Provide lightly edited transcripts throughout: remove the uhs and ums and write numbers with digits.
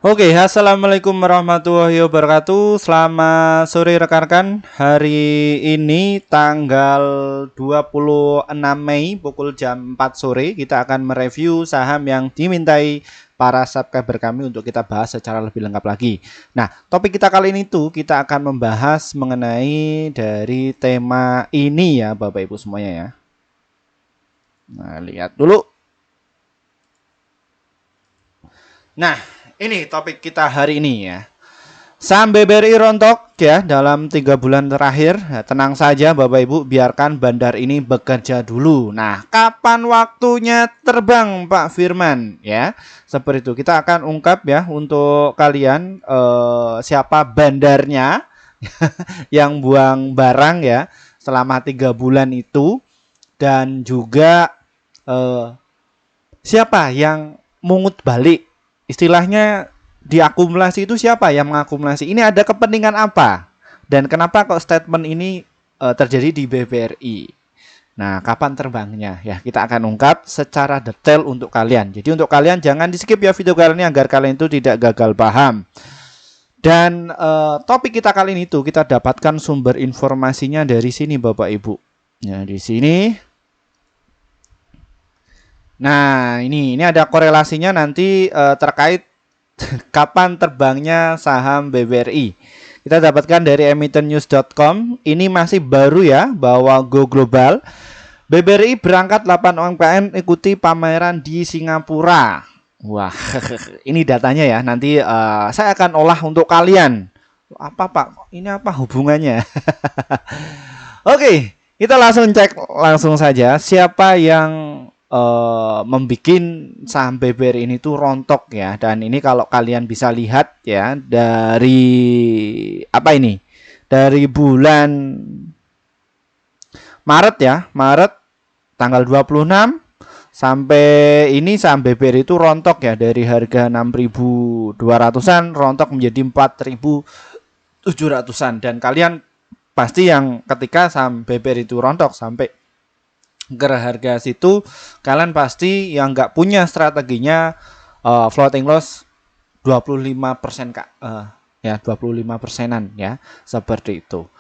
Oke, assalamualaikum warahmatullahi wabarakatuh. Selamat sore rekan-rekan. Hari ini tanggal 26 Mei pukul jam 4 sore kita akan mereview saham yang dimintai para subscriber kami untuk kita bahas secara lebih lengkap lagi. Nah, topik kita kali ini tuh kita akan membahas mengenai dari tema ini ya Bapak Ibu semuanya ya. Nah, lihat dulu. Nah, ini topik kita hari ini ya. Saham BBRI rontok ya dalam 3 bulan terakhir. Nah, tenang saja Bapak Ibu, biarkan bandar ini bekerja dulu. Nah, kapan waktunya terbang Pak Firman ya? Seperti itu. Kita akan ungkap ya untuk kalian siapa bandarnya yang buang barang ya selama 3 bulan itu, dan juga siapa yang mungut balik. Istilahnya diakumulasi itu siapa yang mengakumulasi? Ini ada kepentingan apa? Dan kenapa kok statement ini terjadi di BBRI? Nah, kapan terbangnya? Ya, kita akan ungkap secara detail untuk kalian. Jadi untuk kalian jangan di-skip ya video kali ini agar kalian itu tidak gagal paham. Dan topik kita kali ini tuh kita dapatkan sumber informasinya dari sini Bapak Ibu. Ya, di sini. Nah, ini ada korelasinya nanti terkait kapan terbangnya saham BBRI. Kita dapatkan dari emittennews.com. Ini masih baru ya, bahwa Go Global BBRI berangkat 8 UMKM ikuti pameran di Singapura. Wah, ini datanya ya. Nanti saya akan olah untuk kalian. Apa Pak? Ini apa hubungannya? Oke, kita langsung cek langsung saja siapa yang membuat saham BBRI ini tuh rontok ya. Dan ini kalau kalian bisa lihat ya dari apa ini? Dari bulan Maret ya, Maret tanggal 26 sampai ini saham BBRI itu rontok ya dari harga 6.200-an rontok menjadi 4.700-an. Dan kalian pasti yang ketika saham BBRI itu rontok sampai ke harga situ, kalian pasti yang nggak punya strateginya floating loss 25% Kak. Ya 25%-an ya, seperti itu.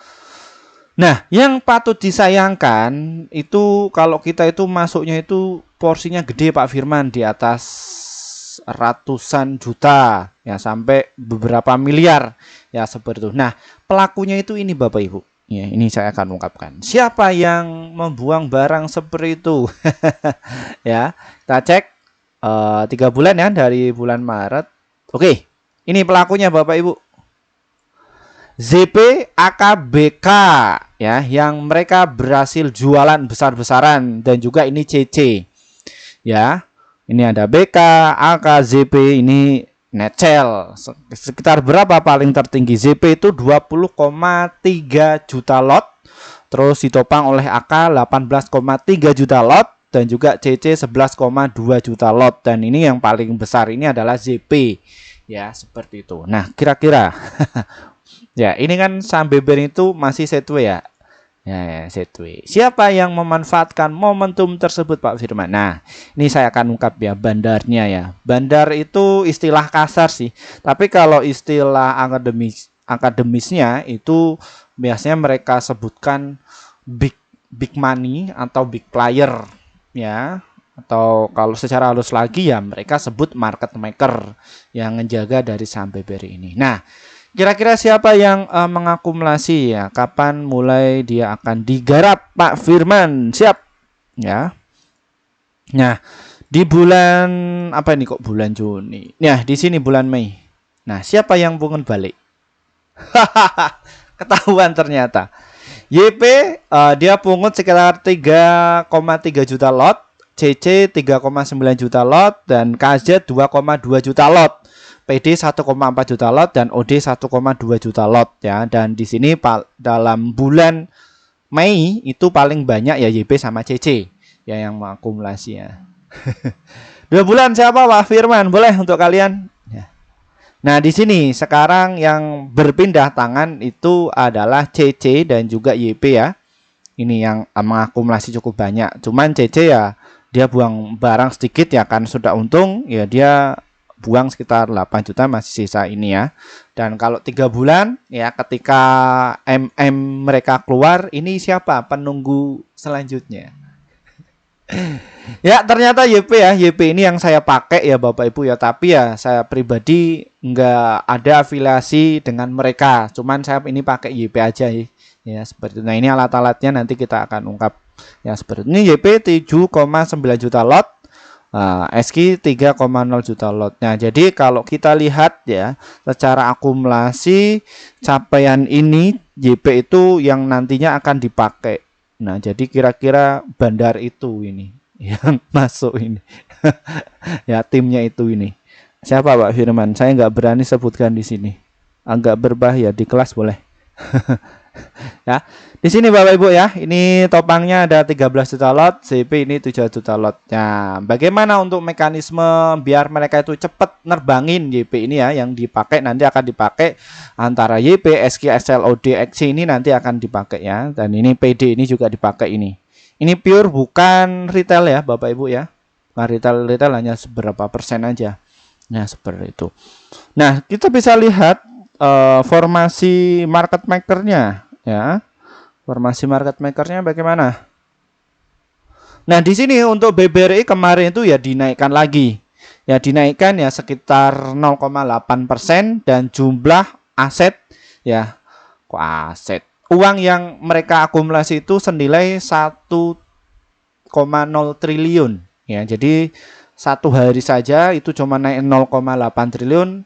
Nah, yang patut disayangkan itu kalau kita itu masuknya itu porsinya gede Pak Firman, di atas ratusan juta ya sampai beberapa miliar ya seperti itu. Nah, pelakunya itu ini Bapak Ibu. Ya, ini saya akan ungkapkan. Siapa yang membuang barang seperti itu? Ya, kita cek 3 bulan ya dari bulan Maret. Oke, ini pelakunya Bapak Ibu. ZP AKBK ya, yang mereka berhasil jualan besar-besaran, dan juga ini CC. Ya. Ini ada BK, AK, ZP, ini Netcel. Sekitar berapa paling tertinggi? ZP itu 20,3 juta lot. Terus ditopang oleh AK 18,3 juta lot. Dan juga CC 11,2 juta lot. Dan ini yang paling besar ini adalah ZP. Ya, seperti itu. Nah, kira-kira. Ya, ini kan saham BBRI itu masih sideways ya. Ya, sideways. Siapa yang memanfaatkan momentum tersebut Pak Firman? Nah, ini saya akan ungkap ya bandarnya ya. Bandar itu istilah kasar sih. Tapi kalau istilah akademisnya itu biasanya mereka sebutkan big money atau big player ya. Atau kalau secara halus lagi ya mereka sebut market maker yang menjaga dari saham BBRI ini. Nah, kira-kira siapa yang mengakumulasi ya? Kapan mulai dia akan digarap Pak Firman? Siap ya. Nah, di bulan apa ini kok bulan Juni? Nah, di sini bulan Mei. Nah, siapa yang pungut balik? Ketahuan ternyata. YP dia pungut sekitar 3,3 juta lot, CC 3,9 juta lot, dan KZ 2,2 juta lot. PD 1,4 juta lot dan OD 1,2 juta lot ya. Dan di sini dalam bulan Mei itu paling banyak ya YP sama CC ya yang mengakumulasi ya. 2 bulan siapa Pak Firman? Boleh untuk kalian ya. Nah, di sini sekarang yang berpindah tangan itu adalah CC dan juga YP ya. Ini yang mengakumulasi cukup banyak. Cuman CC ya dia buang barang sedikit ya, kan sudah untung ya, dia buang sekitar 8 juta, masih sisa ini ya. Dan kalau 3 bulan ya, ketika mereka keluar, ini siapa penunggu selanjutnya? Ya ternyata YP ya, YP ini yang saya pakai ya Bapak Ibu ya, tapi ya saya pribadi nggak ada afiliasi dengan mereka, cuman saya ini pakai YP aja ya seperti itu. Nah ini alat-alatnya nanti kita akan ungkap ya, seperti ini. YP 7,9 juta lot, SQ 3,0 juta lot. Nah jadi kalau kita lihat ya secara akumulasi capaian ini, YP itu yang nantinya akan dipakai. Nah, jadi kira-kira bandar itu ini yang masuk ini. Ya, timnya itu ini. Siapa Pak Firman? Saya nggak berani sebutkan di sini. Agak berbahaya, di kelas boleh. Ya, di sini Bapak Ibu ya. Ini topangnya ada 13 juta lot, CP ini 7 juta lot. Nah, bagaimana untuk mekanisme biar mereka itu cepat nerbangin YP ini ya, yang dipakai nanti akan dipakai antara YP, SQ, SLOD, XC ini nanti akan dipakai ya. Dan ini PD ini juga dipakai ini. Ini pure bukan retail ya Bapak Ibu ya. Nah, retail hanya seberapa persen aja. Nah, seperti itu. Nah, kita bisa lihat formasi market makernya ya. Formasi market makernya bagaimana? Nah, di sini untuk BBRI kemarin itu ya dinaikkan lagi. Ya dinaikkan ya sekitar 0,8% dan jumlah aset ya, kok aset, uang yang mereka akumulasi itu senilai 1,0 triliun ya. Jadi satu hari saja itu cuma naik 0,8 triliun,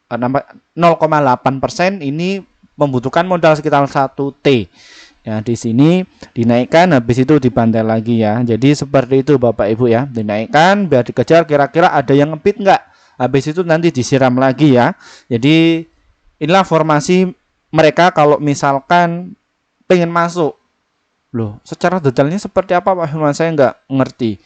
0,8%, ini membutuhkan modal sekitar 1T. Ya, di sini dinaikkan, habis itu dibantai lagi ya. Jadi seperti itu Bapak Ibu ya. Dinaikkan biar dikejar kira-kira ada yang ngebit enggak. Habis itu nanti disiram lagi ya. Jadi inilah formasi mereka kalau misalkan pengen masuk. Loh, secara detailnya seperti apa Pak Firman? Saya nggak ngerti.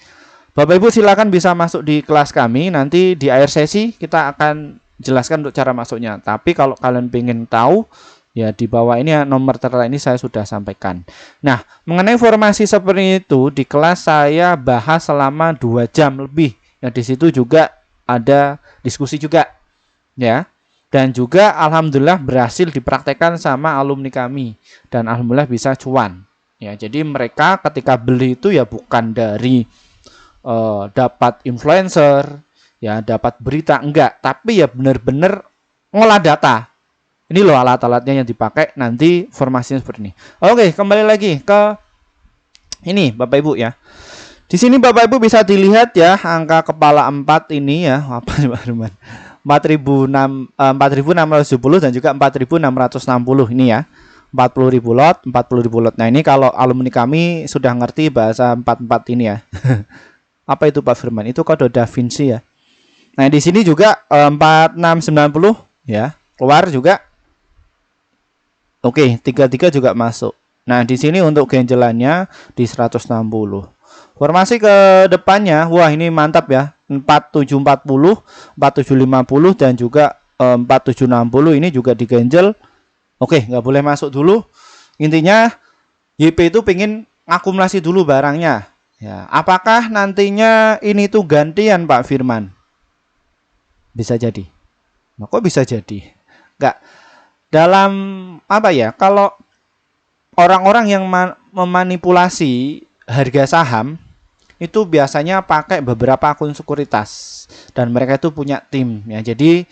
Bapak Ibu silakan bisa masuk di kelas kami. Nanti di akhir sesi kita akan jelaskan untuk cara masuknya. Tapi kalau kalian pengen tahu ya, di bawah ini ya, nomor tertera ini saya sudah sampaikan. Nah, mengenai formasi seperti itu di kelas saya bahas selama 2 jam lebih. Ya, di situ juga ada diskusi juga ya. Dan juga alhamdulillah berhasil dipraktekkan sama alumni kami dan alhamdulillah bisa cuan. Ya, jadi mereka ketika beli itu ya bukan dari dapat influencer, ya dapat berita, enggak, tapi ya benar-benar ngolah data. Ini loh alat-alatnya yang dipakai, nanti formasinya seperti ini. Oke, kembali lagi ke ini Bapak Ibu ya. Di sini Bapak Ibu bisa dilihat ya angka kepala 4 ini ya, apa sih Pak Firman? 4.670 dan juga 4.660 ini ya. 40.000 lot, 40.000 lot. Nah, ini kalau alumni kami sudah ngerti bahasa 44 ini ya. Apa itu Pak Firman? Itu kode Da Vinci ya. Nah, di sini juga 4690 ya, keluar juga. Oke, 33 juga masuk. Nah, di sini untuk ganjelannya di 160. Formasi ke depannya, wah ini mantap ya. 4740, 4750 dan juga 4760 ini juga diganjel. Oke, nggak boleh masuk dulu. Intinya YP itu pengen akumulasi dulu barangnya. Ya, apakah nantinya ini tuh gantian Pak Firman? Bisa jadi. Nah, kok bisa jadi? Enggak. Dalam apa ya? Kalau orang-orang yang memanipulasi harga saham itu biasanya pakai beberapa akun sekuritas dan mereka itu punya tim ya. Jadi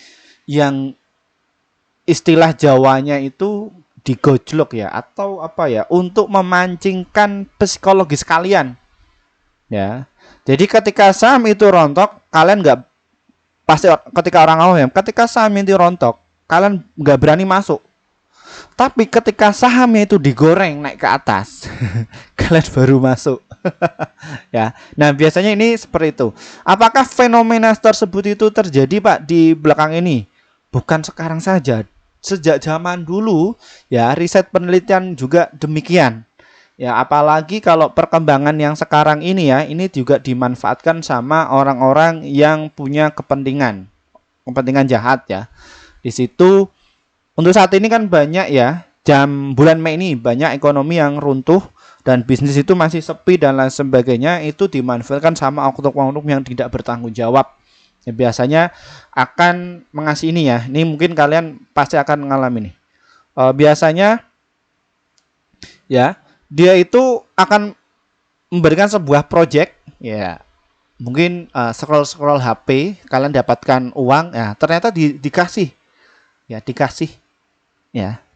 yang istilah Jawanya itu digojlok ya, atau apa ya, untuk memancingkan psikologis kalian. Ya, jadi ketika saham itu rontok, kalian nggak pasti, ketika orang awam ya, ketika saham itu rontok, kalian nggak berani masuk. Tapi ketika sahamnya itu digoreng naik ke atas, kalian baru masuk. Ya, nah biasanya ini seperti itu. Apakah fenomena tersebut itu terjadi Pak di belakang ini? Bukan sekarang saja, sejak zaman dulu ya, riset penelitian juga demikian. Ya, apalagi kalau perkembangan yang sekarang ini ya, ini juga dimanfaatkan sama orang-orang yang punya kepentingan jahat ya. Di situ untuk saat ini kan banyak ya, bulan Mei ini banyak ekonomi yang runtuh dan bisnis itu masih sepi dan lain sebagainya, itu dimanfaatkan sama oknum-oknum yang tidak bertanggung jawab Ya, biasanya akan mengasih ini ya. Ini mungkin kalian pasti akan mengalami nih. Biasanya ya, dia itu akan memberikan sebuah project ya. Mungkin scroll HP, kalian dapatkan uang ya, ternyata dikasih ya,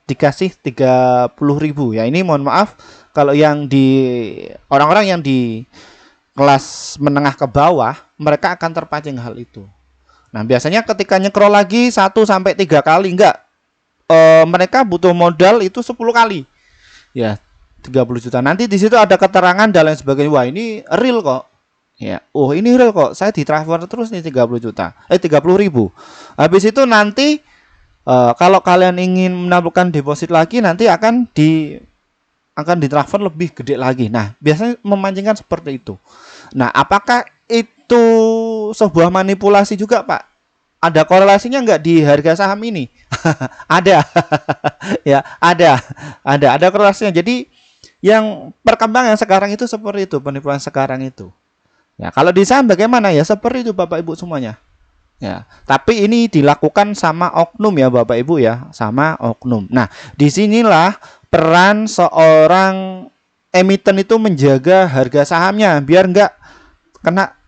dikasih 30.000 ya. Ini mohon maaf kalau yang di orang-orang yang di kelas menengah ke bawah, mereka akan terpancing hal itu. Nah, biasanya ketika nyekrol lagi 1 sampai 3 kali enggak, mereka butuh modal itu 10 kali. Ya, 30 juta. Nanti di situ ada keterangan dan lain sebagainya. Wah, ini real kok. Ya, oh ini real kok. Saya ditransfer terus nih 30 juta. 30.000. Habis itu nanti kalau kalian ingin menaburkan deposit lagi, nanti akan ditransfer lebih gede lagi. Nah, biasanya memancingkan seperti itu. Nah, apakah itu sebuah manipulasi juga, Pak? Ada korelasinya nggak di harga saham ini? Ada. Ya, ada korelasinya. Jadi yang perkembangan sekarang itu seperti itu, penipuan sekarang itu. Ya, kalau di saham bagaimana ya? Seperti itu Bapak Ibu semuanya. Ya, tapi ini dilakukan sama oknum ya Bapak Ibu ya, sama oknum. Nah, disinilah peran seorang emiten itu menjaga harga sahamnya biar nggak kena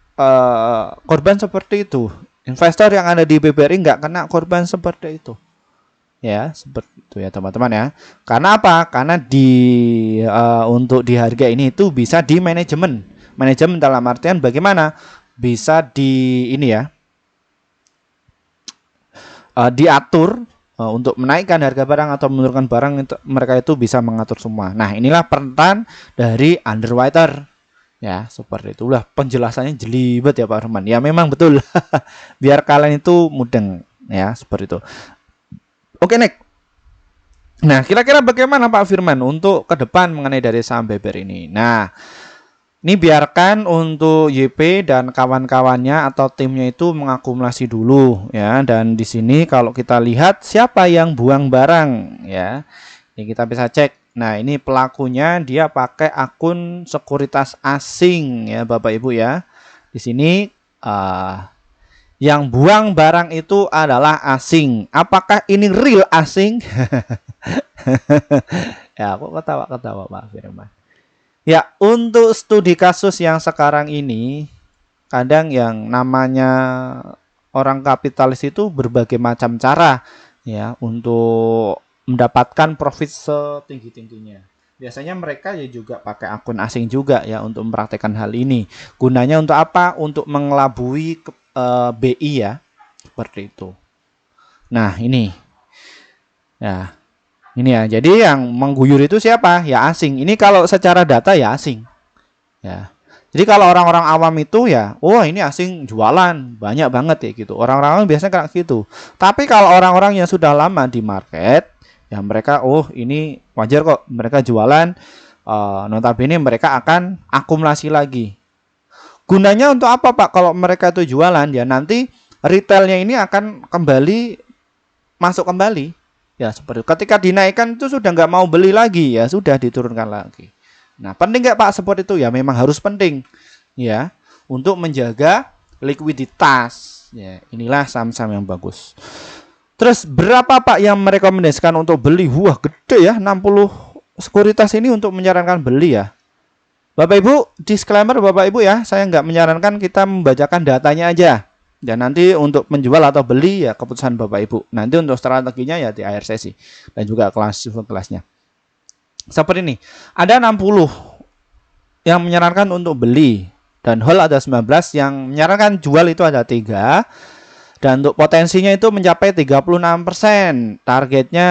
korban seperti itu. Investor yang ada di BBRI nggak kena korban seperti itu. Ya, seperti itu ya teman-teman ya. Karena apa? Karena untuk di harga ini itu bisa di manajemen. Manajemen dalam artian bagaimana? Bisa di ini ya. Diatur untuk menaikkan harga barang atau menurunkan barang, itu mereka itu bisa mengatur semua. Nah, inilah peran dari underwriter. Ya, seperti itulah penjelasannya jelibet ya Pak Herman. Ya, memang betul. Biar kalian itu mudeng ya, seperti itu. Oke, next. Nah, kira-kira bagaimana Pak Firman untuk ke depan mengenai dari saham BBR ini? Nah, ini biarkan untuk YP dan kawan-kawannya atau timnya itu mengakumulasi dulu ya. Dan di sini kalau kita lihat siapa yang buang barang ya. Ini kita bisa cek. Nah, ini pelakunya dia pakai akun sekuritas asing ya Bapak Ibu ya. Di sini yang buang barang itu adalah asing. Apakah ini real asing? Ya, aku ketawa-ketawa Pak Firman. Ya, untuk studi kasus yang sekarang ini, kadang yang namanya orang kapitalis itu berbagai macam cara ya untuk mendapatkan profit setinggi-tingginya. Biasanya mereka ya juga pakai akun asing juga ya untuk mempraktekkan hal ini. Gunanya untuk apa? Untuk mengelabui BI ya, seperti itu. Nah, ini. Ya. Ini ya, jadi yang mengguyur itu siapa? Ya asing. Ini kalau secara data ya asing. Ya. Jadi kalau orang-orang awam itu ya, oh ini asing jualan banyak banget ya gitu. Orang-orang biasanya kayak gitu. Tapi kalau orang-orang yang sudah lama di market, ya mereka oh ini wajar kok mereka jualan. Notabene mereka akan akumulasi lagi. Gunanya untuk apa Pak? Kalau mereka itu jualan ya nanti retailnya ini akan kembali masuk kembali. Ya seperti itu. Ketika dinaikkan itu sudah nggak mau beli lagi ya sudah diturunkan lagi. Nah penting nggak Pak seperti itu ya memang harus penting ya untuk menjaga likuiditas. Ya inilah saham-saham yang bagus. Terus berapa Pak yang merekomendasikan untuk beli? Wah gede ya 60 sekuritas ini untuk menyarankan beli ya. Bapak Ibu disclaimer Bapak Ibu ya saya nggak menyarankan kita membacakan datanya aja. Dan nanti untuk menjual atau beli ya keputusan Bapak Ibu. Nanti untuk strateginya ya di akhir sesi. Dan juga kelasnya. Seperti ini. Ada 60 yang menyarankan untuk beli. Dan hold ada 19 yang menyarankan jual itu ada 3. Dan untuk potensinya itu mencapai 36%. Targetnya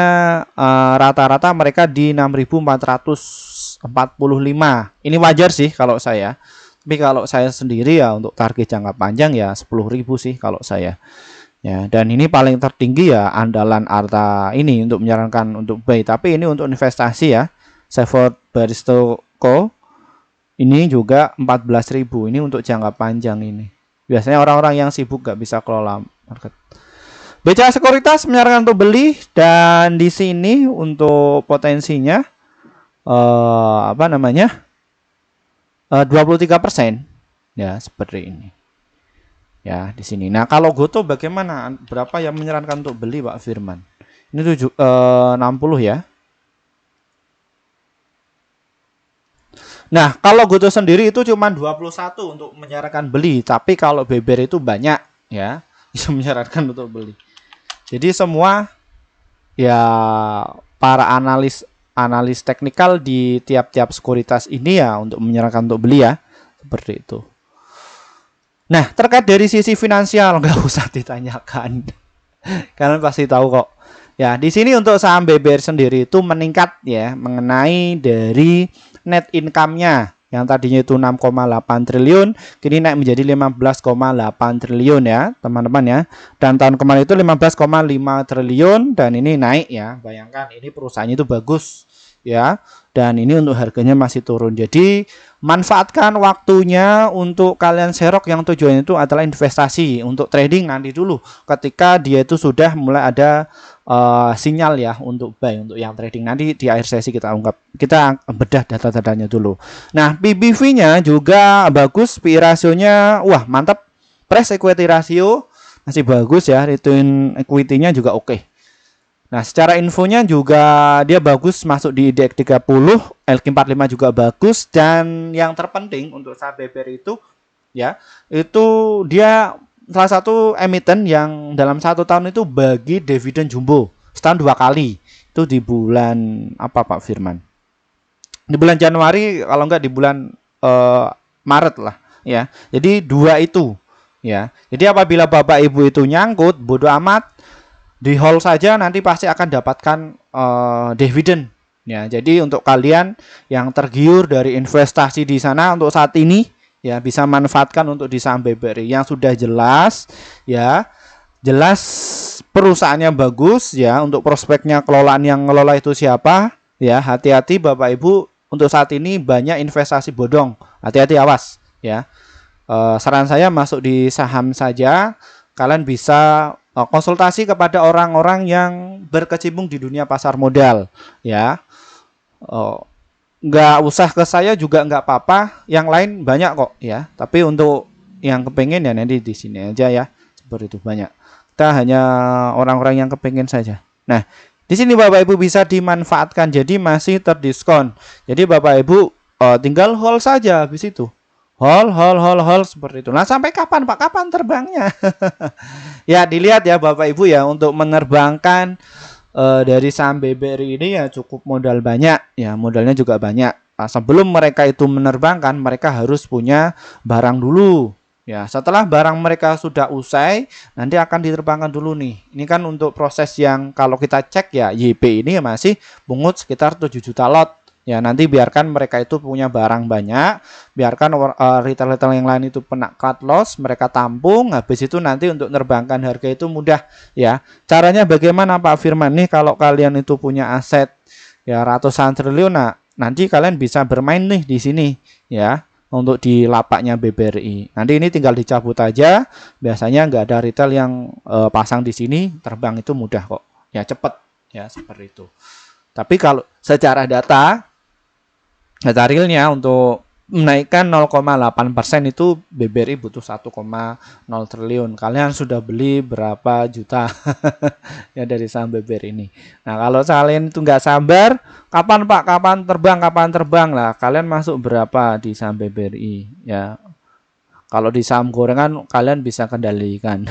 rata-rata mereka di 6.445. Ini wajar sih kalau saya. Tapi kalau saya sendiri ya untuk target jangka panjang ya 10.000 sih kalau saya. Ya, dan ini paling tertinggi ya andalan Arta ini untuk menyarankan untuk buy. Tapi ini untuk investasi ya. Seifert Baristoko ini juga 14.000. Ini untuk jangka panjang ini. Biasanya orang-orang yang sibuk nggak bisa kelola market. BCA Sekuritas menyarankan untuk beli dan di sini untuk potensinya 23% ya seperti ini. ya di sini. Nah, kalau Goto bagaimana? Berapa yang menyarankan untuk beli Pak Firman? Ini 60 ya. Nah, kalau Goto sendiri itu cuma 21 untuk menyarankan beli, tapi kalau Beber itu banyak ya, bisa menyarankan untuk beli. Jadi semua ya para analis teknikal di tiap-tiap sekuritas ini ya untuk menyarankan untuk beli ya, seperti itu. Nah, terkait dari sisi finansial nggak usah ditanyakan. Kalian pasti tahu kok. Ya, di sini untuk saham BBR sendiri itu meningkat ya mengenai dari net income-nya yang tadinya itu 6,8 triliun, kini naik menjadi 15,8 triliun ya, teman-teman ya. Dan tahun kemarin itu 15,5 triliun dan ini naik ya. Bayangkan ini perusahaannya itu bagus ya. Dan ini untuk harganya masih turun. Jadi manfaatkan waktunya untuk kalian serok yang tujuannya itu adalah investasi. Untuk trading nanti dulu ketika dia itu sudah mulai ada sinyal ya untuk buy, untuk yang trading nanti di akhir sesi kita bedah data-datanya dulu. Nah, PBV-nya juga bagus, PI rasionya wah mantap, price equity ratio masih bagus ya, return equity-nya juga oke. Nah, secara infonya juga dia bagus masuk di IDX 30, LQ45 juga bagus, dan yang terpenting untuk saham BBR itu ya, itu dia salah satu emiten yang dalam 1 tahun itu bagi dividen jumbo setahun 2 kali. Itu di bulan apa Pak Firman? Di bulan Januari, kalau enggak di bulan Maret lah ya. Jadi 2 itu ya. Jadi apabila Bapak Ibu itu nyangkut, bodoh amat, di hold saja, nanti pasti akan dapatkan dividen ya. Jadi untuk kalian yang tergiur dari investasi di sana untuk saat ini ya, bisa manfaatkan untuk di saham BBRI yang sudah jelas ya, jelas perusahaannya bagus ya, untuk prospeknya, kelolaan yang ngelola itu siapa ya. Hati-hati Bapak Ibu, untuk saat ini banyak investasi bodong, hati-hati, awas ya. Saran saya masuk di saham saja. Kalian bisa konsultasi kepada orang-orang yang berkecimpung di dunia pasar modal ya. Nggak usah ke saya juga nggak apa-apa, yang lain banyak kok ya. Tapi untuk yang kepengen ya nanti di sini aja ya, seperti itu banyak. Kita hanya orang-orang yang kepengen saja. Nah, di sini Bapak Ibu bisa dimanfaatkan, jadi masih terdiskon. Jadi Bapak Ibu tinggal hold saja habis itu. Hold seperti itu. Nah, sampai kapan Pak? Kapan terbangnya? Ya, dilihat ya Bapak Ibu ya, untuk menerbangkan dari saham BBRI ini ya cukup modal banyak ya, modalnya juga banyak. Nah, sebelum mereka itu menerbangkan, mereka harus punya barang dulu ya. Setelah barang mereka sudah usai, nanti akan diterbangkan dulu nih. Ini kan untuk proses yang kalau kita cek ya, YP ini masih pungut sekitar 7 juta lot. Ya, nanti biarkan mereka itu punya barang banyak, biarkan retail-retail yang lain itu kena cut loss, mereka tampung, habis itu nanti untuk menerbangkan harga itu mudah ya. Caranya bagaimana Pak Firman? Nih kalau kalian itu punya aset ya ratusan triliun, nah nanti kalian bisa bermain nih di sini ya, untuk di lapaknya BBRI. Nanti ini tinggal dicabut aja, biasanya nggak ada retail yang pasang di sini, terbang itu mudah kok ya, cepet ya, seperti itu. Tapi kalau secara data realnya untuk menaikkan 0,8% itu BBRI butuh 1,0 triliun. Kalian sudah beli berapa juta ya dari saham BBRI ini. Nah, kalau kalian itu nggak sabar, kapan Pak, kapan terbang lah, kalian masuk berapa di saham BBRI ya. Kalau di saham gorengan kalian bisa kendalikan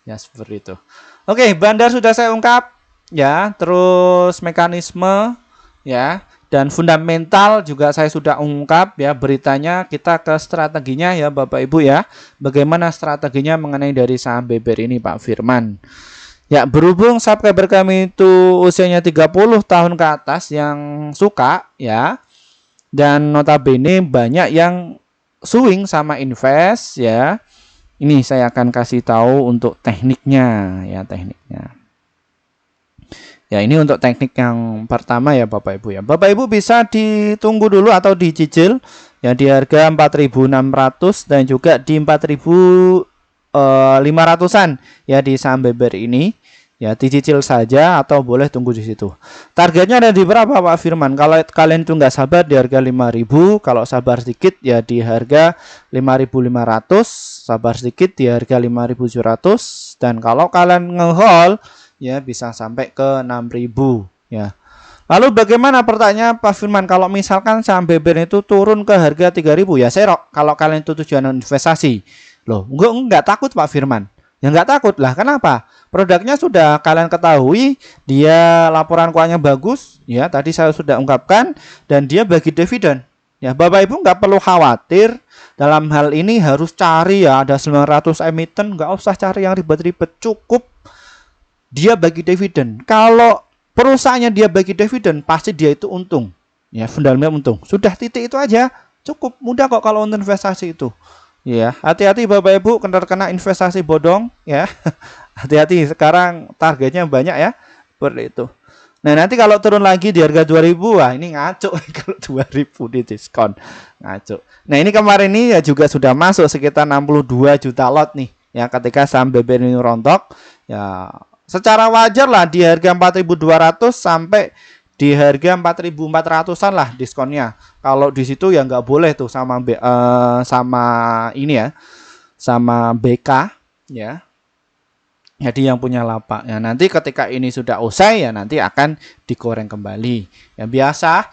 ya, seperti itu. Oke, bandar sudah saya ungkap ya, terus mekanisme ya, dan fundamental juga saya sudah ungkap ya. Beritanya kita ke strateginya ya Bapak Ibu ya. Bagaimana strateginya mengenai dari saham BBR ini Pak Firman. Ya, berhubung subscriber kami itu usianya 30 tahun ke atas yang suka ya. Dan notabene banyak yang swing sama invest ya. Ini saya akan kasih tahu untuk tekniknya ya, tekniknya. Ya, ini untuk teknik yang pertama ya Bapak Ibu ya. Bapak Ibu bisa ditunggu dulu atau dicicil ya di harga 4.600 dan juga di 4.500-an ya di saham BBR ini Ya, dicicil saja atau boleh tunggu di situ. Targetnya ada di berapa Pak Firman? Kalau kalian itu nggak sabar di harga 5.000, kalau sabar sedikit ya di harga 5.500, sabar sedikit di harga 5.700, dan kalau kalian ngehold ya bisa sampai ke 6.000 ya. Lalu bagaimana pertanyaan Pak Firman kalau misalkan saham BBR itu turun ke harga 3.000 ya serok kalau kalian itu tujuan investasi. Loh, enggak takut Pak Firman. Ya nggak takut lah, kenapa? Produknya sudah kalian ketahui, dia laporan keuangannya bagus, ya tadi saya sudah ungkapkan, dan dia bagi dividen. Ya Bapak Ibu nggak perlu khawatir dalam hal ini harus cari ya ada 900 emiten, nggak usah cari yang ribet-ribet, cukup dia bagi dividen. Kalau perusahaannya dia bagi dividen, pasti dia itu untung, ya fundamental untung. Sudah titik itu aja, cukup mudah kok kalau untuk investasi itu. Ya, hati-hati Bapak Ibu kena investasi bodong ya. Hati-hati sekarang targetnya banyak ya. Seperti itu. Nah, nanti kalau turun lagi di harga 2.000, wah ini ngaco kalau 2.000 di diskon. Ngaco. Nah, ini kemarin ini ya juga sudah masuk sekitar 62 juta lot nih. Ya, ketika saham BBR ini rontok, ya secara wajar lah di harga 4.200 sampai di harga 4.400-an lah diskonnya. Kalau di situ ya nggak boleh tuh sama sama ini ya, sama BK ya. Jadi yang punya lapak ya nanti ketika ini sudah usai ya nanti akan digoreng kembali. Ya biasa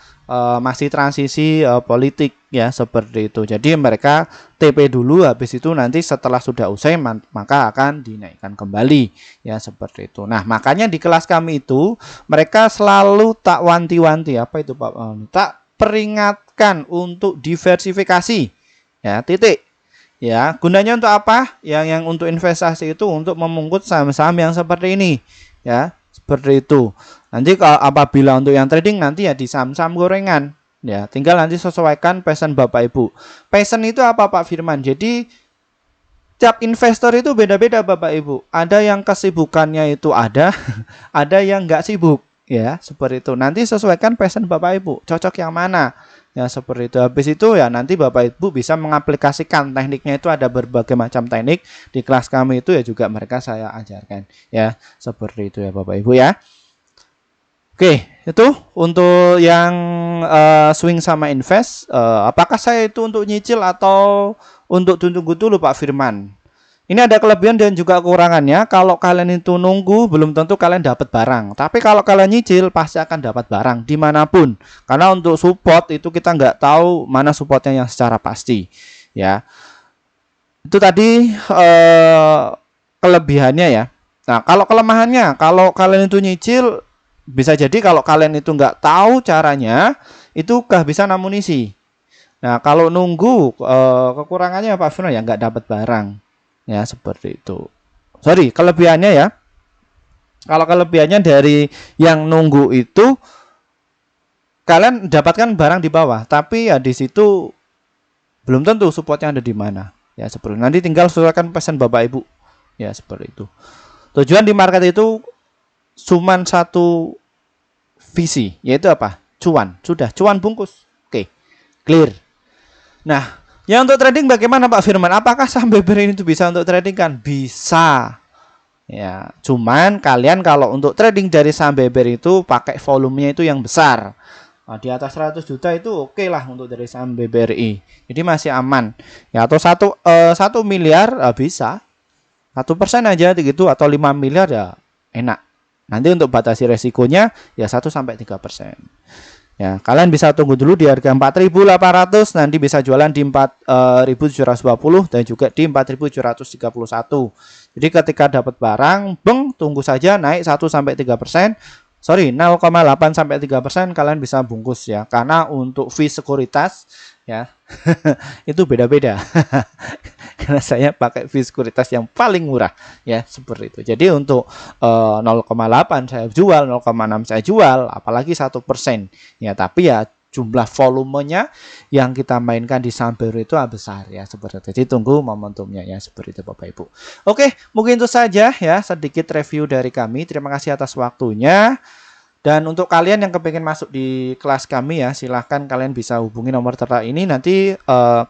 masih transisi politik ya seperti itu. Jadi mereka TP dulu, habis itu nanti setelah sudah usai maka akan dinaikkan kembali ya seperti itu. Nah makanya di kelas kami itu mereka selalu tak wanti-wanti apa itu Pak, tak peringatkan untuk diversifikasi ya titik. Ya, gunanya untuk apa? Yang untuk investasi itu untuk memungut saham-saham yang seperti ini, ya, seperti itu. Nanti kalau apabila untuk yang trading nanti ya di saham-saham gorengan, ya, tinggal nanti sesuaikan passion Bapak Ibu. Passion itu apa Pak Firman? Jadi tiap investor itu beda-beda Bapak Ibu. Ada yang kesibukannya itu ada, ada yang nggak sibuk, ya, seperti itu. Nanti sesuaikan passion Bapak Ibu, cocok yang mana? Ya seperti itu. Habis itu ya nanti Bapak Ibu bisa mengaplikasikan tekniknya, itu ada berbagai macam teknik di kelas kami itu ya juga mereka saya ajarkan ya seperti itu ya Bapak Ibu ya. Oke, itu untuk yang swing sama invest. Apakah saya itu untuk nyicil atau untuk tunggu dulu Pak Firman? Ini ada kelebihan dan juga kekurangannya. Kalau kalian itu nunggu, belum tentu kalian dapat barang. Tapi kalau kalian nyicil, pasti akan dapat barang dimanapun. Karena untuk support itu kita nggak tahu mana supportnya yang secara pasti. Ya, itu tadi kelebihannya ya. Nah, kalau kelemahannya, kalau kalian itu nyicil, bisa jadi kalau kalian itu nggak tahu caranya, itu kehabisan amunisi. Nah, kalau nunggu, kekurangannya Pak Firman ya nggak dapat barang. Ya seperti itu. Sorry, kelebihannya ya. Kalau kelebihannya dari yang nunggu itu kalian dapatkan barang di bawah, tapi ya di situ belum tentu supportnya ada di mana. Ya seperti itu. Nanti tinggal sesuaikan pesan Bapak Ibu. Ya seperti itu. Tujuan di market itu cuman satu visi, yaitu apa? Cuan. Sudah, cuan bungkus. Oke. Clear. Nah, ya untuk trading bagaimana Pak Firman? Apakah saham BBR ini tuh bisa untuk trading kan? Bisa. Ya, cuman kalian kalau untuk trading dari saham BBR itu pakai volumenya itu yang besar. Nah, di atas 100 juta itu oke lah untuk dari saham BBRI. Jadi masih aman. Ya atau 1 miliar bisa. 1% aja gitu atau 5 miliar ya enak. Nanti untuk batasi resikonya ya 1 sampai 3%. Ya, kalian bisa tunggu dulu di harga 4.800, nanti bisa jualan di 4.720 dan juga di 4.731. Jadi ketika dapat barang, tunggu saja naik 1 sampai 3%. Sorry, 0,8 sampai 3% kalian bisa bungkus ya. Karena untuk fee sekuritas ya itu beda-beda. Karena saya pakai fee sekuritas yang paling murah ya seperti itu. Jadi untuk 0,8 saya jual, 0,6 saya jual, apalagi 1% ya. Tapi ya jumlah volumenya yang kita mainkan di saham BBR itu besar ya seperti itu. Jadi tunggu momentumnya ya seperti itu Bapak Ibu. Oke, mungkin itu saja ya sedikit review dari kami. Terima kasih atas waktunya. Dan untuk kalian yang kepengen masuk di kelas kami ya, silahkan kalian bisa hubungi nomor tera ini. Nanti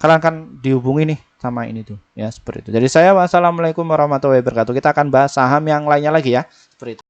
kalian akan dihubungi nih sama ini tuh ya, seperti itu. Jadi saya wassalamualaikum warahmatullahi wabarakatuh. Kita akan bahas saham yang lainnya lagi ya, seperti itu.